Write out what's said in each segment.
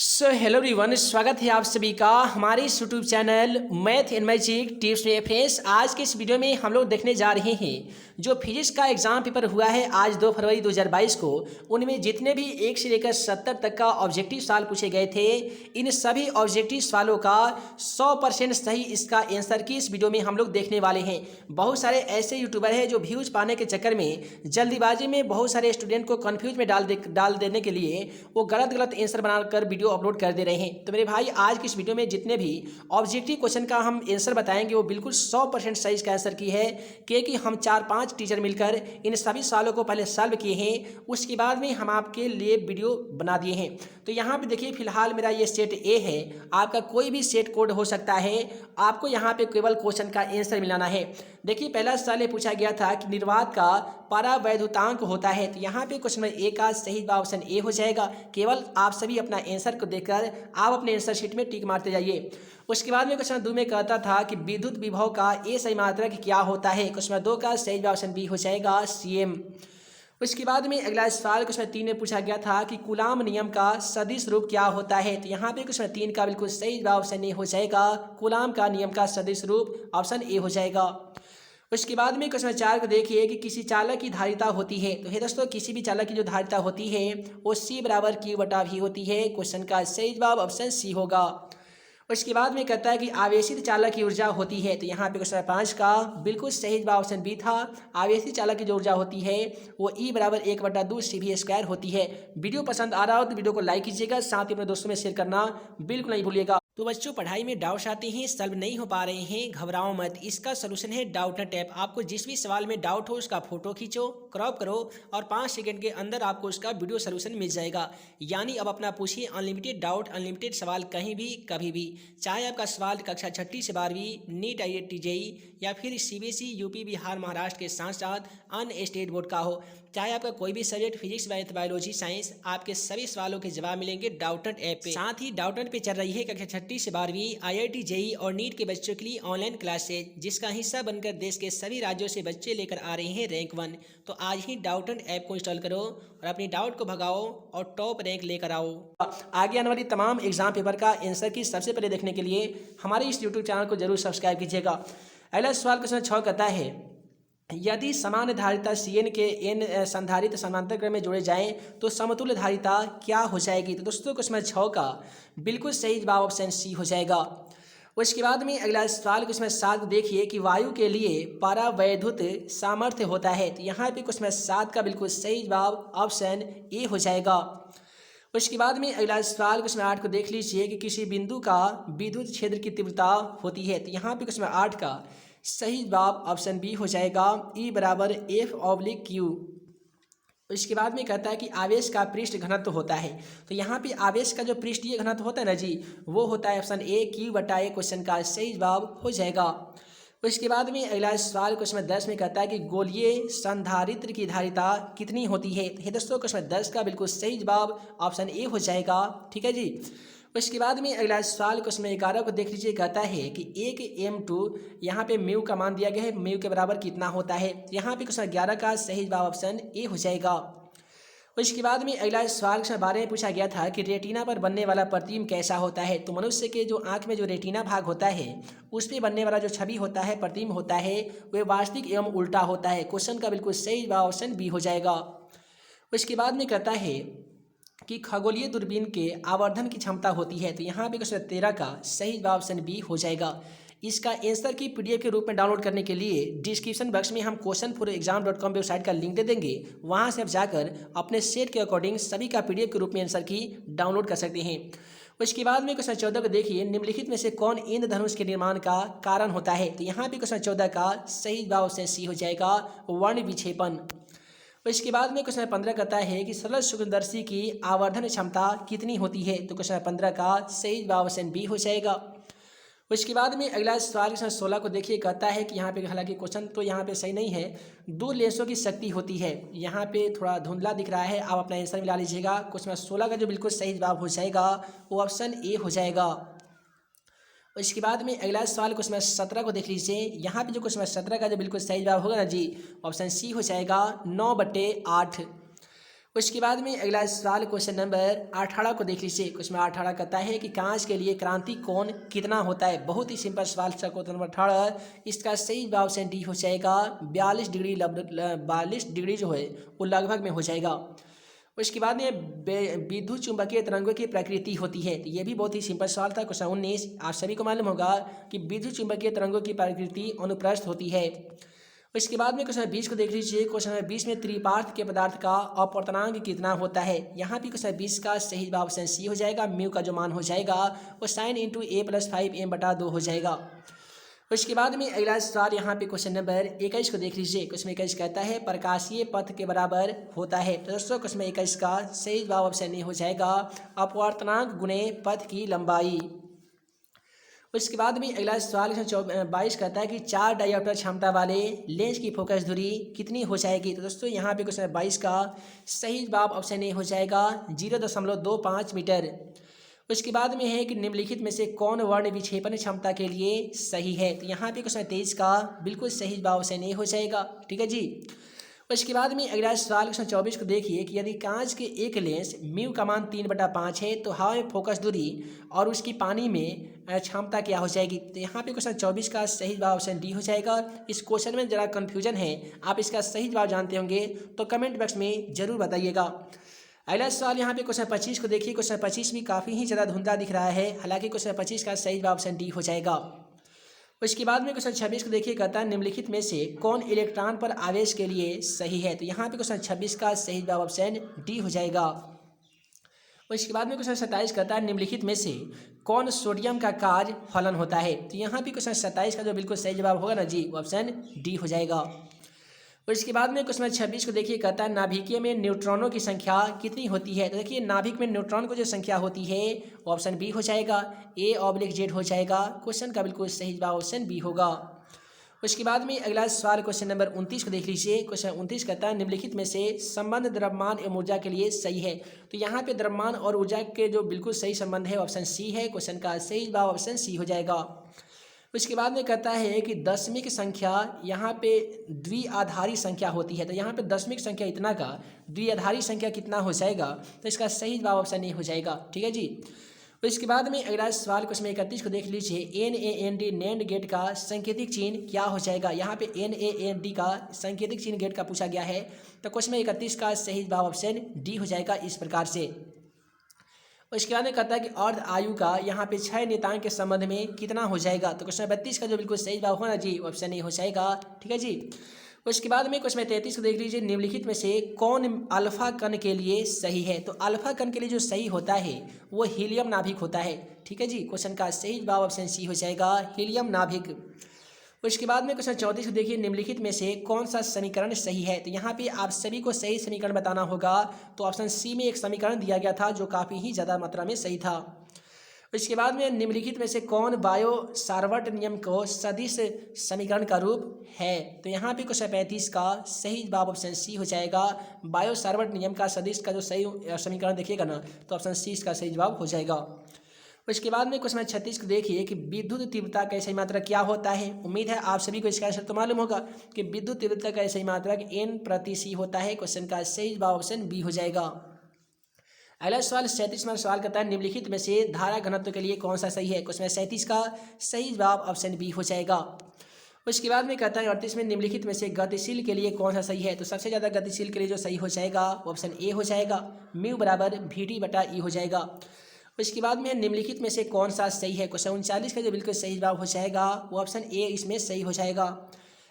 Hello everyone, स्वागत है आप सभी का हमारे इस YouTube channel math and magic tips में। फ्रेंड्स, आज के इस वीडियो में हम लोग देखने जा रहे हैं जो फिजिक्स का एग्जाम पेपर हुआ है आज 2 फरवरी 2022 को। उनमें जितने भी 1 से लेकर 70 तक का ऑब्जेक्टिव सवाल पूछे गए थे, इन सभी ऑब्जेक्टिव सवालों का 100% सही इसका आंसर की इस वीडियो में हम लोग देखने वाले हैं। बहुत सारे ऐसे यूट्यूबर हैं जो व्यूज पाने के चक्कर में जल्दीबाजी में बहुत सारे स्टूडेंट को कन्फ्यूज में डाल देने के लिए वो गलत आंसर बनाकर वीडियो अपलोड कर दे रहे हैं। तो मेरे भाई, आज की इस वीडियो में जितने भी ऑब्जेक्टिव क्वेश्चन का हम आंसर बताएंगे वो बिल्कुल 100% सही इसका आंसर की है, क्योंकि हम 4-5 टीचर मिलकर इन सभी सवालों को पहले सॉल्व किए हैं, उसके बाद में हम आपके लिए वीडियो बना दिए हैं। तो यहाँ पे देखिए, फिलहाल मेरा ये सेट ए है, आपका कोई भी सेट कोड हो सकता है। आपको यहाँ पे केवल क्वेश्चन का आंसर मिलाना है। देखिए, पहला सवाल ये पूछा गया था कि निर्वात का परावैद्युतांक होता है। तो यहाँ पे क्वेश्चन नंबर ए का सही जवाब ऑप्शन ए हो जाएगा। केवल आप सभी अपना आंसर को देखकर आप अपने आंसर शीट में टिक मारते जाइए। उसके बाद में क्वेश्चन 2 में कहता था कि विद्युत विभव का ए सही मात्रक क्या होता है। क्वेश्चन नंबर 2 का सही जवाब ऑप्शन बी हो जाएगा सीएम। उसके बाद में अगला सवाल क्वेश्चन 3 में पूछा गया था कि कूलाम नियम का सदिश रूप क्या होता है। तो यहाँ पे क्वेश्चन 3 का बिल्कुल सही जवाब ऑप्शन ए हो जाएगा। कूलाम का नियम का सदिश रूप ऑप्शन ए हो जाएगा। उसके बाद में क्वेश्चन 4 को देखिए कि किसी चालक की धारिता होती है। तो हे दोस्तों, किसी भी चालक की जो धारिता होती है वो C बराबर Q बटा V होती है। क्वेश्चन का सही जवाब ऑप्शन सी होगा। उसके बाद में कहता है कि आवेशित चालक की ऊर्जा होती है। तो यहाँ पे क्वेश्चन 5 का बिल्कुल सही जवाब ऑप्शन बी था। आवेशित चालक की जो ऊर्जा होती है वो E बराबर 1/2 CV स्क्वायर होती है। वीडियो पसंद आ रहा हो तो वीडियो को लाइक कीजिएगा, साथ ही अपने दोस्तों में शेयर करना बिल्कुल नहीं भूलिएगा। तो बच्चों, पढ़ाई में डाउट्स आते हैं, सॉल्व नहीं हो पा रहे हैं, घबराओ मत। इसका सोल्यूशन है डाउटनट ऐप। आपको जिस भी सवाल में डाउट हो उसका फोटो खींचो, क्रॉप करो और 5 सेकंड के अंदर आपको उसका वीडियो सोल्यूशन मिल जाएगा। यानी अब अपना पूछिए अनलिमिटेड डाउट, अनलिमिटेड सवाल, कहीं भी कभी भी। चाहे आपका सवाल कक्षा 6ठी से 12वीं, नीट, IIT, JEE या फिर CBSE, UP, बिहार, महाराष्ट्र के साथ साथ अन्य स्टेट बोर्ड का हो, चाहे आपका कोई भी subject physics, math, biology, science, आपके सभी सवालों के जवाब मिलेंगे डाउटनट ऐप पे। साथ ही डाउटनट पे चल रही है कक्षा 6ठी से 12वीं, IIT, JEE और नीट के बच्चों के लिए ऑनलाइन क्लासेज, जिसका हिस्सा बनकर देश के सभी राज्यों से बच्चे लेकर आ रहे हैं रैंक 1। तो आज ही डाउटनट ऐप को इंस्टॉल करो और अपनी डाउट को भगाओ और टॉप रैंक लेकर आओ। आगे आने वाली तमाम एग्जाम पेपर का आंसर की सबसे पहले देखने के लिए हमारे इस यूट्यूब चैनल को जरूर सब्सक्राइब कीजिएगा। अगला सवाल क्वेश्चन 6 कहता है, यदि समान धारिता Cn के n संधारित्र समांतर क्रम में जोड़े जाएं तो समतुल्य धारिता क्या हो जाएगी। तो दोस्तों, क्वेश्चन 6 का बिल्कुल सही जवाब ऑप्शन सी हो जाएगा। उसके बाद में अगला सवाल क्वेश्चन 7 देखिए कि वायु के लिए परावैद्युत सामर्थ्य होता है। तो यहाँ पे क्वेश्चन 7 का बिल्कुल सही जवाब ऑप्शन ए हो जाएगा। उसके बाद में अगला सवाल क्वेश्चन 8 को देख लीजिए कि किसी बिंदु का विद्युत क्षेत्र की तीव्रता होती है। तो यहाँ पे क्वेश्चन 8 का सही जवाब ऑप्शन बी हो जाएगा, E बराबर F/Q। इसके बाद में कहता है कि आवेश का पृष्ठ घनत्व होता है। तो यहाँ पे आवेश का जो पृष्ठीय घनत्व होता है ना जी, वो होता है ऑप्शन ए Q/A। क्वेश्चन का सही जवाब हो जाएगा। उसके बाद में अगला सवाल क्वेश्चन 10 में कहता है कि गोलीय संधारित्र की धारिता कितनी होती है। तो दोस्तों, क्वेश्चन 10 का बिल्कुल सही जवाब ऑप्शन ए हो जाएगा। ठीक है जी। उसके बाद में अगला सवाल क्वेश्चन 11 को देख लीजिए, कहता है कि 1 m2 यहाँ पे म्यू का मान दिया गया है, म्यू के बराबर कितना होता है। यहाँ पे क्वेश्चन 11 का सही जवाब ऑप्शन ए हो जाएगा। उसके बाद में अगला सवाल क्वेश्चन 12 में पूछा गया था कि रेटिना पर बनने वाला प्रतिबिंब कैसा होता है। तो मनुष्य के जो आंख में जो रेटिना भाग होता है उस पर बनने वाला जो छवि होता है, प्रतिबिंब होता है, वह वास्तविक एवं उल्टा होता है। क्वेश्चन का बिल्कुल सही जवाब ऑप्शन बी हो जाएगा। उसके बाद में कहता है कि खगोलीय दूरबीन के आवर्धन की क्षमता होती है। तो यहाँ पे क्वेश्चन 13 का सही जवाब ऑप्शन बी हो जाएगा। इसका आंसर की PDF के रूप में डाउनलोड करने के लिए डिस्क्रिप्शन बॉक्स में हम questionforexam.com वेबसाइट का लिंक दे देंगे। वहाँ से आप जाकर अपने सेट के अकॉर्डिंग सभी का PDF के रूप में आंसर की डाउनलोड कर सकते हैं। उसके बाद में क्वेश्चन 14 को देखिए, निम्नलिखित में से कौन इंद्रधनुष के निर्माण का कारण होता है। तो यहाँ पे क्वेश्चन 14 का सही जवाब ऑप्शन सी हो जाएगा, वर्ण विक्षेपण। इसके बाद में क्वेश्चन 15 कहता है कि सरल सूक्ष्मदर्शी की आवर्धन क्षमता कितनी होती है। तो क्वेश्चन 15 का सही जवाब ऑप्शन बी हो जाएगा। उसके बाद में अगला सवाल क्वेश्चन 16 को देखिए, कहता है कि यहाँ पे हालांकि क्वेश्चन तो यहाँ पे सही नहीं है, 2 लेंसों की शक्ति होती है। यहाँ पे थोड़ा धुंधला दिख रहा है, आप अपना आंसर मिला लीजिएगा। क्वेश्चन 16 का जो बिल्कुल सही जवाब हो जाएगा वो ऑप्शन ए हो जाएगा। इसके बाद में अगला सवाल क्वेश्चन 17 को देख लीजिए। यहाँ पे जो क्वेश्चन 17 का जो बिल्कुल सही जवाब होगा ना जी, ऑप्शन सी हो जाएगा, 9/8। उसके बाद में अगला सवाल क्वेश्चन नंबर 18 को देख लीजिए। क्वेश्चन 18 कहता है कि कांच के लिए क्रांति कोण कितना होता है। बहुत ही सिंपल सवाल था क्वेश्चन नंबर 18। इसका सही जवाब ऑप्शन डी हो जाएगा 42 डिग्री। 42 डिग्री जो है वो लगभग में हो जाएगा। उसके बाद में विद्युत चुंबकीय तरंगों की प्रकृति होती है, तो ये भी बहुत ही सिंपल सवाल था। क्वेश्चन 19 आप सभी को मालूम होगा कि विद्युत चुंबकीय तरंगों की प्रकृति अनुप्रस्थ होती है। इसके बाद में क्वेश्चन 20 को देख लीजिए। क्वेश्चन 20 में त्रिपार्थ के पदार्थ का अपवर्तनांक कितना होता है। यहाँ पे क्वेश्चन 20 का सही जवाब ऑप्शन सी हो जाएगा। म्यू का जो मान हो जाएगा वो साइन इंटू ए प्लस 5m/2 हो जाएगा। उसके बाद में अगला सवाल यहाँ पे क्वेश्चन नंबर 21 को देख लीजिए। क्वेश्चन 21 कहता है प्रकाशीय पथ के बराबर होता है। तो दोस्तों क्वेश्चन 21 का सही जवाब ऑप्शन ए हो जाएगा अपवर्तनांक गुणे पथ की लंबाई। उसके बाद में अगला सवाल 22 कहता है कि 4 डायोप्टर क्षमता वाले लेंस की फोकस दूरी कितनी हो जाएगी। तो दोस्तों यहाँ पे क्वेश्चन 22 का सही जवाब ऑप्शन ए हो जाएगा 0.25 मीटर। उसके बाद में है कि निम्नलिखित में से कौन वर्ण विक्षेपण क्षमता के लिए सही है। तो यहाँ पे क्वेश्चन 23 का बिल्कुल सही जवाब ऑप्शन ए हो जाएगा। ठीक है जी। उसके बाद में अगला सवाल क्वेश्चन 24 को देखिए कि यदि कांच के एक लेंस म्यू का मान 3/5 है तो हवा में फोकस दूरी और उसकी पानी में क्षमता क्या हो जाएगी। तो यहाँ पे क्वेश्चन 24 का सही जवाब ऑप्शन डी हो जाएगा। इस क्वेश्चन में जरा कन्फ्यूजन है, आप इसका सही जवाब जानते होंगे तो कमेंट बॉक्स में जरूर बताइएगा। अगला सवाल यहाँ पे क्वेश्चन 25 को देखिए। क्वेश्चन 25 भी काफ़ी ही ज़्यादा धुंधला दिख रहा है, हालांकि क्वेश्चन 25 का सही जवाब ऑप्शन डी हो जाएगा। उसके बाद में क्वेश्चन 26 को देखिए कहता है निम्नलिखित में से कौन इलेक्ट्रॉन पर आवेश के लिए सही है। तो यहाँ पे क्वेश्चन 26 का सही जवाब ऑप्शन डी हो जाएगा। उसके बाद में क्वेश्चन 27 कहता है निम्नलिखित में से कौन सोडियम का कार्य फलन होता है। तो यहाँ पे क्वेश्चन 27 का जो बिल्कुल सही जवाब होगा ना जी, वो ऑप्शन डी हो जाएगा। और इसके बाद में क्वेश्चन 26 को देखिए कहता है नाभिकीय में न्यूट्रॉनों की संख्या कितनी होती है। तो देखिए नाभिक में न्यूट्रॉन को जो संख्या होती है वो ऑप्शन बी हो जाएगा, A/Z हो जाएगा। क्वेश्चन का बिल्कुल सही जवाब ऑप्शन बी होगा। उसके बाद में अगला सवाल क्वेश्चन नंबर 29 को देख लीजिए। क्वेश्चन 29 कहता है निम्नलिखित में से संबंध द्रव्यमान एवं ऊर्जा के लिए सही है। तो यहाँ पे द्रव्यमान और ऊर्जा के जो बिल्कुल सही संबंध है ऑप्शन सी है। क्वेश्चन का सही जवाब ऑप्शन सी हो जाएगा। उसके बाद में कहता है कि दशमिक संख्या यहाँ पे द्विआधारी संख्या होती है। तो यहाँ पे दशमिक संख्या इतना का द्विआधारी संख्या कितना हो जाएगा। तो इसका सही जवाब ऑप्शन ए हो जाएगा। ठीक है जी। इसके बाद में अगला सवाल क्वेश्चन 31 को देख लीजिए। NAND नैंड गेट का सांकेतिक चिन्ह क्या हो जाएगा। यहाँ पे NAND का सांकेतिक चिन्ह गेट का पूछा गया है। तो क्वेश्चन 31 का सही जवाब ऑप्शन डी हो जाएगा इस प्रकार से। उसके बाद में कहता है कि अर्ध आयु का यहाँ पे 6 नियतांक के संबंध में कितना हो जाएगा। तो क्वेश्चन 32 का जो बिल्कुल सही जवाब होगा ना जी, ऑप्शन ए हो जाएगा। ठीक है जी। उसके बाद में क्वेश्चन 33 को देख लीजिए। निम्नलिखित में से कौन अल्फा कण के लिए सही है। तो अल्फा कण के लिए जो सही होता है वो हीलियम नाभिक होता है। ठीक है जी। क्वेश्चन का सही जवाब ऑप्शन सी हो जाएगा, हीलियम नाभिक। उसके बाद में क्वेश्चन 34 को देखिए। निम्नलिखित में से कौन सा समीकरण सही है। तो यहाँ पे आप सभी को सही समीकरण बताना होगा। तो ऑप्शन सी में एक समीकरण दिया गया था जो काफ़ी ही ज़्यादा मात्रा में सही था। उसके बाद में निम्नलिखित में से कौन बायो सावर्ट नियम को सदिश समीकरण का रूप है। तो यहाँ पे क्वेश्चन 35 का सही जवाब ऑप्शन सी हो जाएगा। बायो सावर्ट नियम का सदिश का जो सही समीकरण देखिएगा ना, तो ऑप्शन सी इसका सही जवाब हो जाएगा। उसके बाद में क्वेश्चन 36 को देखिए कि विद्युत तीव्रता का सही मात्रक क्या होता है। उम्मीद है आप सभी को इसका आंसर तो मालूम होगा कि विद्युत तीव्रता का सही मात्रक N/C होता है। क्वेश्चन का सही जवाब ऑप्शन बी हो जाएगा। अगला सवाल 37वां सवाल कहता है निम्नलिखित में से धारा घनत्व के लिए कौन सा सही है। क्वेश्चन 37 का सही जवाब ऑप्शन बी हो जाएगा। उसके बाद में कहता है 38 में निम्नलिखित में से गतिशील के लिए कौन सा सही है। तो सबसे ज़्यादा गतिशील के लिए जो सही हो जाएगा वो ऑप्शन ए हो जाएगा, म्यू बराबर VT/E हो जाएगा। उसके बाद में निम्नलिखित में से कौन सा सही है। क्वेश्चन 39 का जो बिल्कुल सही जवाब हो जाएगा वो ऑप्शन ए इसमें सही हो जाएगा।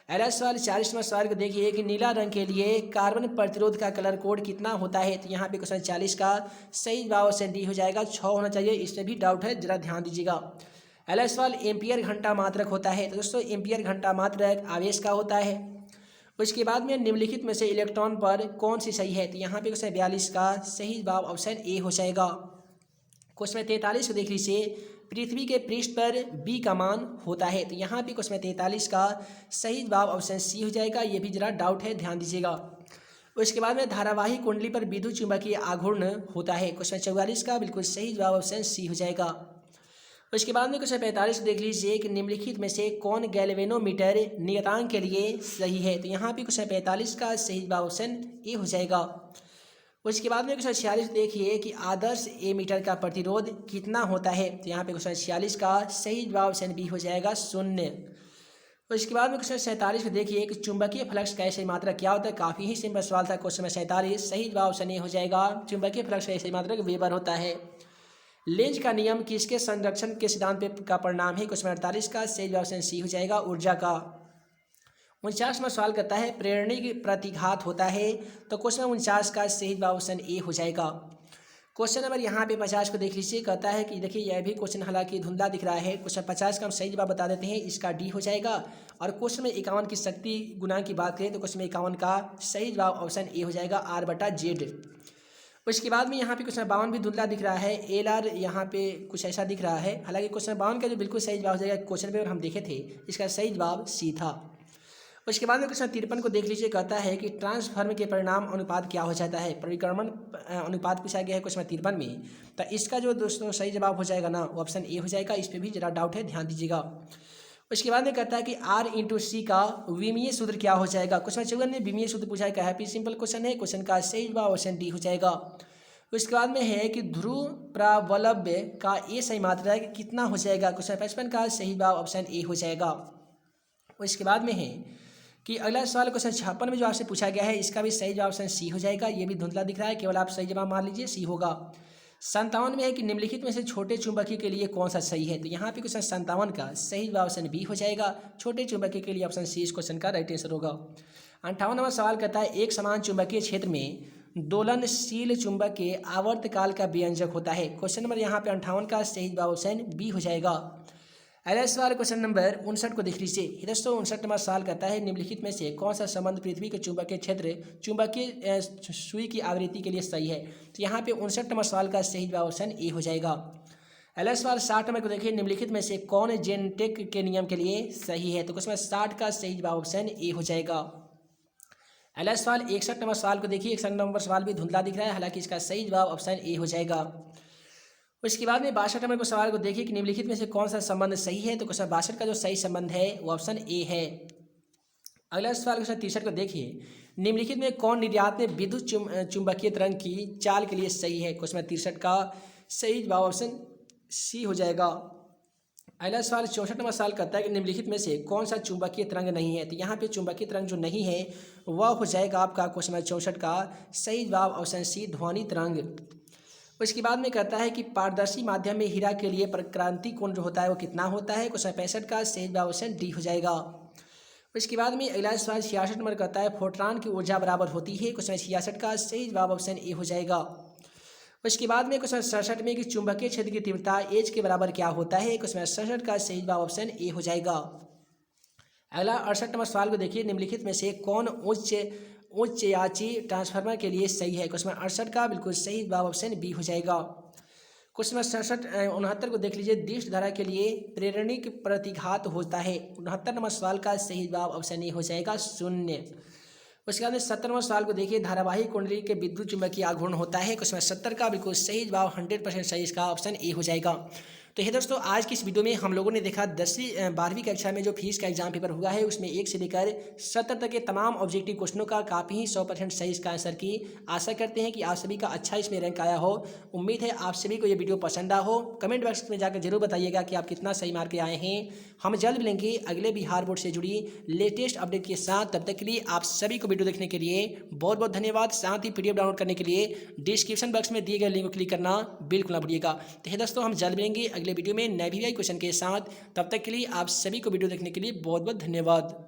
अगला सवाल 40वां सवाल को देखिए कि नीला रंग के लिए कार्बन प्रतिरोध का कलर कोड कितना होता है। तो यहाँ पे क्वेश्चन 40 का सही जवाब ऑप्शन डी हो जाएगा, 6 होना चाहिए। इसमें भी डाउट है, जरा ध्यान दीजिएगा। अगला सवाल एम्पियर घंटा मात्रक होता है। तो दोस्तों एम्पियर घंटा मात्रक आवेश का होता है। उसके बाद में निम्नलिखित में से इलेक्ट्रॉन पर कौन सी सही है। तो यहाँ पे क्वेश्चन 42 का सही जवाब ऑप्शन ए हो जाएगा। क्वेश्चन 43 को देख लीजिए। पृथ्वी के पृष्ठ पर बी का मान होता है। तो यहाँ पे क्वेश्चन 43 का सही जवाब ऑप्शन सी हो जाएगा। ये भी जरा डाउट है, ध्यान दीजिएगा। उसके बाद में धारावाही कुंडली पर विद्युत चुंबकीय आघूर्ण होता है। क्वेश्चन 44 का बिल्कुल सही जवाब ऑप्शन सी हो जाएगा। उसके बाद में क्वेश्चन 45 देख लीजिए कि निम्नलिखित में से कौन गैल्वेनोमीटर नियतांक के लिए सही है। तो यहाँ पे क्वेश्चन 45 का सही जवाब ऑप्शन ए हो जाएगा। उसके बाद में क्वेश्चन 46 देखिए कि आदर्श एमीटर का प्रतिरोध कितना होता है। तो यहाँ पे क्वेश्चन 46 का सही जवाब ऑप्शन बी हो जाएगा 0। उसके बाद में क्वेश्चन 47 को देखिए कि चुंबकीय फ्लक्स का सही मात्रा क्या होता है। काफ़ी ही सिंपल सवाल था क्वेश्चन में 47, सही जवाब ऑप्शन ए हो जाएगा। चुंबकीय फ्लक्स का सही मात्रा वेबर होता है। लेंज का नियम किसके संरक्षण के सिद्धांत पे का परिणाम है। क्वेश्चन 48 का सही जवाब ऑप्शन सी हो जाएगा, ऊर्जा का। 49वां सवाल करता है प्रेरणिक प्रतिघात होता है। तो क्वेश्चन 49 का सही जवाब ऑप्शन ए हो जाएगा। क्वेश्चन नंबर यहाँ पे 50 को देख लीजिए, कहता है कि देखिए यह भी क्वेश्चन हालांकि धुंधला दिख रहा है। क्वेश्चन 50 का हम सही जवाब बता देते हैं, इसका डी हो जाएगा। और क्वेश्चन में 51 की शक्ति गुणांक की बात करें तो क्वेश्चन में 51 का सही जवाब ऑप्शन ए हो जाएगा, R/Z। उसके बाद में यहाँ पे क्वेश्चन 52 भी धुंधला दिख रहा है, LR यहाँ पे कुछ ऐसा दिख रहा है। हालांकि क्वेश्चन 52 का जो बिल्कुल सही जवाब हो जाएगा क्वेश्चन पेपर हम देखे थे, इसका सही जवाब सी था। उसके बाद में क्वेश्चन 53 को देख लीजिए, कहता है कि ट्रांसफार्मर के परिणाम अनुपात क्या हो जाता है। परिक्रमण अनुपात पूछा गया है क्वेश्चन 53 में। तो इसका जो दोस्तों सही जवाब हो जाएगा ना, वो ऑप्शन ए हो जाएगा। इस पर भी जरा डाउट है, ध्यान दीजिएगा। उसके बाद में कहता है कि R/C का विमीय सूत्र क्या हो जाएगा। क्वेश्चन 54 में विमीय सूत्र पूछा है, हैप्पी सिंपल क्वेश्चन है। क्वेश्चन का सही जवाब ऑप्शन डी हो जाएगा। उसके बाद में है कि ध्रुव प्रावलंब्य का ये सही मात्रा है कि कितना हो जाएगा। क्वेश्चन 55 का सही जवाब ऑप्शन ए हो जाएगा। उसके बाद में है कि अगला सवाल क्वेश्चन 56 में जो आपसे पूछा गया है, इसका भी सही जवाब ऑप्शन सी हो जाएगा। ये भी धुंधला दिख रहा है, केवल आप सही जवाब मान लीजिए, सी होगा। 57 में है कि निम्नलिखित में से छोटे चुंबकीय के लिए कौन सा सही है। तो यहाँ पे क्वेश्चन 57 का सही जवाब ऑप्शन बी हो जाएगा। छोटे चुंबकीय के लिए ऑप्शन सी इस क्वेश्चन का राइट आंसर होगा। 58वां सवाल कहता है एक समान चुंबकीय क्षेत्र में दोलनशील चुंबक के आवर्तकाल का व्यंजक होता है। क्वेश्चन नंबर यहाँ पे 58 का सही जवाब ऑप्शन बी हो जाएगा। अगला सवाल क्वेश्चन नंबर 59 को देख लीजिए। दोस्तों 59वां सवाल कहता है निम्नलिखित में से कौन सा संबंध पृथ्वी के चुंबकीय क्षेत्र चुंबकीय सुई की आवृत्ति के लिए सही है। तो यहाँ पे 59वां सवाल का सही जवाब ऑप्शन ए हो जाएगा। अगला सवाल 60 नंबर को देखिए, निम्नलिखित में से कौन जेनटेक के नियम के लिए सही है। तो क्वेश्चन 60 का सही जवाब ऑप्शन ए हो जाएगा। अगला सवाल 61 नंबर सवाल को देखिए। 61 नंबर सवाल भी धुंधला दिख रहा है, हालांकि इसका सही जवाब ऑप्शन ए हो जाएगा। उसके बाद में 62 नंबर को सवाल को देखिए कि निम्नलिखित में से कौन सा संबंध सही है। तो क्वेश्चन 62 का जो सही संबंध है वो ऑप्शन ए है। अगला सवाल क्वेश्चन 63 को देखिए, निम्नलिखित में कौन निर्यात में विद्युत चुंबकीय तरंग की चाल के लिए सही है। क्वेश्चन 63 का सही जवाब ऑप्शन सी हो जाएगा। अगला सवाल 64 नंबर सवाल करता है कि निम्नलिखित में से कौन सा चुंबकीय तरंग नहीं है। तो यहाँ पे चुंबकीय तरंग जो नहीं है वह हो जाएगा आपका क्वेश्चन 64 का सही जवाब ऑप्शन सी, ध्वनि तरंग। उसके बाद में कहता है कि पारदर्शी माध्यम में हीरा के लिए प्रतिक्रांति कोण जो होता है वो कितना होता है। क्वेश्चन 65 का सही जवाब ऑप्शन डी हो जाएगा। उसके बाद में अगला सवाल 66 नंबर कहता है फोटॉन की ऊर्जा बराबर होती है। क्वेश्चन 66 का सही जवाब ऑप्शन ए हो जाएगा। उसके बाद में क्वेश्चन 67 में कि चुंबकीय क्षेत्र की तीव्रता एच के बराबर क्या होता है। क्वेश्चन 67 का सही जवाब ऑप्शन ए हो जाएगा। अगला 68 नंबर सवाल को देखिए, निम्नलिखित में से कौन उच्च याची ट्रांसफार्मर के लिए सही है। क्वेश्चन 68 का बिल्कुल सही जवाब ऑप्शन बी हो जाएगा। क्वेश्चन 69 को देख लीजिए, दृष्ट धारा के लिए प्रेरणिक प्रतिघात होता है। 69 नंबर सवाल का सही जवाब ऑप्शन ए हो जाएगा, 0। उसके बाद 70वां सवाल को देखिए, धारावाहिक कुंडली के विद्युत चुंबकीय आघूर्ण होता है। क्वेश्चन 70 का बिल्कुल सही जवाब 100% सही, इसका ऑप्शन ए हो जाएगा। तो ये दोस्तों आज की इस वीडियो में हम लोगों ने देखा 12वीं कक्षा में जो फिजिक्स का एग्जाम पेपर हुआ है उसमें 1 से लेकर 70 तक के तमाम ऑब्जेक्टिव क्वेश्चनों का काफ़ी ही 100% सही इसका आंसर की। आशा करते हैं कि आप सभी का अच्छा इसमें रैंक आया हो। उम्मीद है आप सभी को ये वीडियो पसंद आया हो। कमेंट बॉक्स में जाकर जरूर बताइएगा कि आप कितना सही मार्क आए हैं। हम जल्द मिलेंगे अगले बिहार बोर्ड से जुड़ी लेटेस्ट अपडेट के साथ। तब तक के लिए आप सभी को वीडियो देखने के लिए बहुत बहुत धन्यवाद। साथ ही PDF डाउनलोड करने के लिए डिस्क्रिप्शन बॉक्स में दिए गए लिंक को क्लिक करना बिल्कुल ना भूलिएगा। तो दोस्तों हम जल्द मिलेंगे अगले वीडियो में नए क्वेश्चन के साथ। तब तक के लिए आप सभी को वीडियो देखने के लिए बहुत बहुत धन्यवाद।